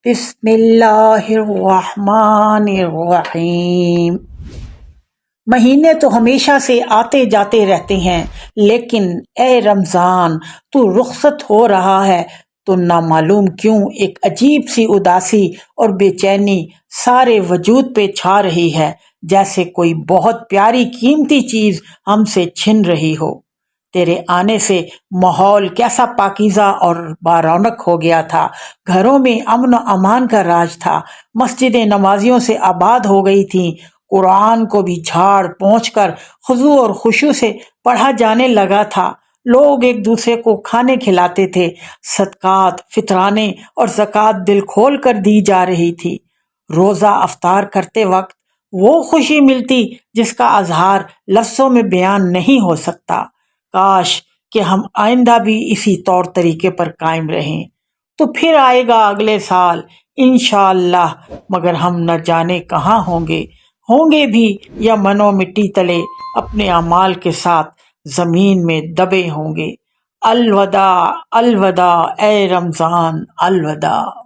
بسم اللہ الرحمن الرحیم۔ مہینے تو ہمیشہ سے آتے جاتے رہتے ہیں، لیکن اے رمضان تو رخصت ہو رہا ہے تو نہ معلوم کیوں ایک عجیب سی اداسی اور بے چینی سارے وجود پہ چھا رہی ہے، جیسے کوئی بہت پیاری قیمتی چیز ہم سے چھن رہی ہو۔ تیرے آنے سے ماحول کیسا پاکیزہ اور بارونق ہو گیا تھا، گھروں میں امن و امان کا راج تھا، مسجدیں نمازیوں سے آباد ہو گئی تھیں، قرآن کو بھی جھاڑ پہنچ کر خضوع اور خشوع سے پڑھا جانے لگا تھا، لوگ ایک دوسرے کو کھانے کھلاتے تھے، صدقات، فطرانے اور زکوٰۃ دل کھول کر دی جا رہی تھی۔ روزہ افطار کرتے وقت وہ خوشی ملتی جس کا اظہار لفظوں میں بیان نہیں ہو سکتا۔ کاش کہ ہم آئندہ بھی اسی طور طریقے پر قائم رہیں، تو پھر آئے گا اگلے سال انشاءاللہ، مگر ہم نہ جانے کہاں ہوں گے بھی یا منو مٹی تلے اپنے اعمال کے ساتھ زمین میں دبے ہوں گے۔ الوداع الوداع اے رمضان، الوداع۔